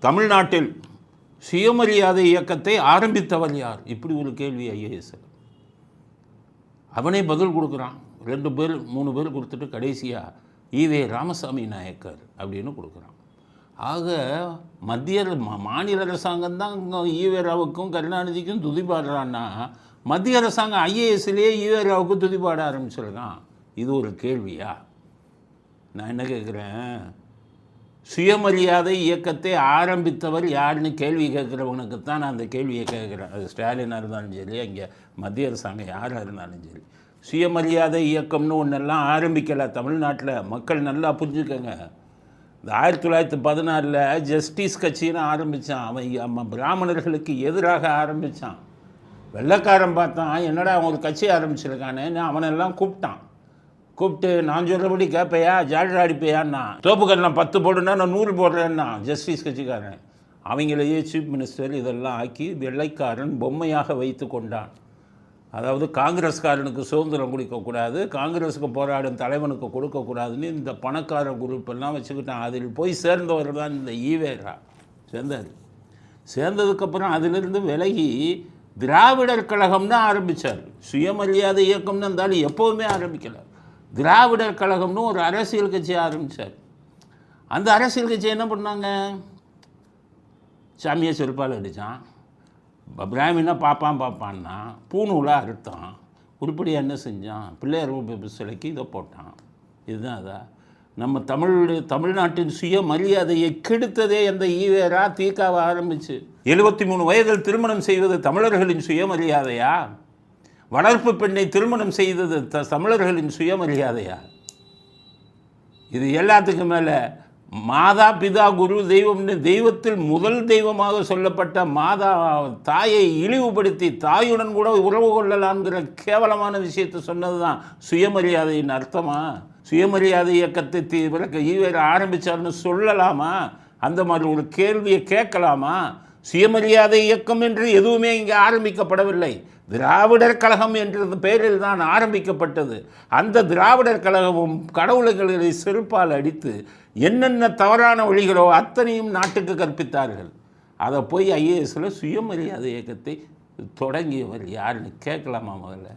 தமிழ்நாட்டில் சுயமரியாதை இயக்கத்தை ஆரம்பித்தவர் யார்? இப்படி ஒரு கேள்வி ஐஏஎஸ். அவனே பதில் கொடுக்குறான். 2 பேர் 3 பேர் கொடுத்துட்டு கடைசியாக ஈவே ராமசாமி நாயக்கர் அப்படின்னு கொடுக்குறான். ஆக மத்திய மாநில அரசாங்கம் தான் ஈவே ராவுக்கும் கருணாநிதிக்கும் துதிபாடுறான்னா, மத்திய அரசாங்கம் ஐஏஎஸ்லேயே ஈவே ராவுக்கு துதிபாட ஆரம்பிச்சிருக்கான். இது ஒரு கேள்வியா? நான் என்ன கேட்குறேன், சுயமரியாதை இயக்கத்தை ஆரம்பித்தவர் யாருன்னு கேள்வி கேட்குறவனுக்கு தான் நான் அந்த கேள்வியை கேட்குறேன். அது ஸ்டாலினாக இருந்தாலும் சரி, அங்கே மத்திய அரசாங்கம் யாராக இருந்தாலும் சரி, சுயமரியாதை இயக்கம்னு ஒன்றெல்லாம் ஆரம்பிக்கலை தமிழ்நாட்டில். மக்கள் நல்லா புரிஞ்சுக்கங்க. இந்த 1916 ஜஸ்டிஸ் கட்சின்னு ஆரம்பித்தான். அவன் பிராமணர்களுக்கு எதிராக ஆரம்பித்தான். வெள்ளைக்காரன் பார்த்தான், என்னடா அவன் ஒரு கட்சி ஆரம்பிச்சிருக்கானேன்னு அவனெல்லாம் கூப்பிட்டு நான் சொல்கிறபடி கேட்பையா, ஜாலியாக அடிப்பையான்னா, தோப்புக்கல்லாம் 10 போடுன்னா நான் 100 போடுறேன்னா ஜஸ்டிஸ் கட்சிக்காரன். அவங்களையே சீஃப் மினிஸ்டர் இதெல்லாம் ஆக்கி வெள்ளைக்காரன் பொம்மையாக வைத்து கொண்டான். அதாவது காங்கிரஸ்காரனுக்கு சுதந்திரம் கொடுக்கக்கூடாது, காங்கிரஸுக்கு போராடும் தலைவனுக்கு கொடுக்கக்கூடாதுன்னு இந்த பணக்கார குரூப்பெல்லாம் வச்சுக்கிட்டான். அதில் போய் சேர்ந்தவர் தான் இந்த ஈவேரா சேர்ந்ததுக்கப்புறம் அதிலிருந்து விலகி திராவிடர் கழகம்னு ஆரம்பித்தார். சுயமரியாதை இயக்கம்னு இருந்தாலும் எப்போவுமே ஆரம்பிக்கலை. திராவிடர் கழகம்னு ஒரு அரசியல் கட்சி ஆரம்பித்தார். அந்த அரசியல் கட்சி என்ன பண்ணாங்க, சாமியை செருப்பால் அடித்தான், பிராமினா பாப்பான்னா பூநூலாக அறுத்தான், உருப்படியாக என்ன செஞ்சான், பிள்ளையார் சிலைக்கு இதை போட்டான். இதுதான் அதான் நம்ம தமிழ்நாட்டின் சுயமரியாதையை கெடுத்ததே அந்த ஈவேரா தீக்காவை ஆரம்பிச்சு. 73 வயதில் திருமணம் செய்வது தமிழர்களின் சுயமரியாதையா? வளர்ப்பு பெண்ணை திருமணம் செய்தது தமிழர்களின் சுயமரியாதையா? இது எல்லாத்துக்கும் மேலே மாதா பிதா குரு தெய்வம்னு தெய்வத்தில் முதல் தெய்வமாக சொல்லப்பட்ட மாதா தாயை இழிவுபடுத்தி தாயுடன் கூட உறவு கொள்ளலாம்ங்கிற கேவலமான விஷயத்தை சொன்னது தான் சுயமரியாதையின் அர்த்தமா? சுயமரியாதை இயக்கத்தை ஈவேரா ஆரம்பித்தார்னு சொல்லலாமா? அந்த மாதிரி ஒரு கேள்வியை கேட்கலாமா? சுயமரியாதை இயக்கம் என்று எதுவுமே இங்கே ஆரம்பிக்கப்படவில்லை. திராவிடர் கழகம் என்ற பெயரில் தான் ஆரம்பிக்கப்பட்டது. அந்த திராவிடர் கழகமும் கடவுள்களை செருப்பால் அடித்து என்னென்ன தவறான வழிகளோ அத்தனையும் நாட்டுக்கு கற்பித்தார்கள். அதை போய் ஐஏஎஸ்ல சுயமரியாதை இயக்கத்தை தொடங்கியவர் யாருன்னு கேட்கலாமா முதல்ல?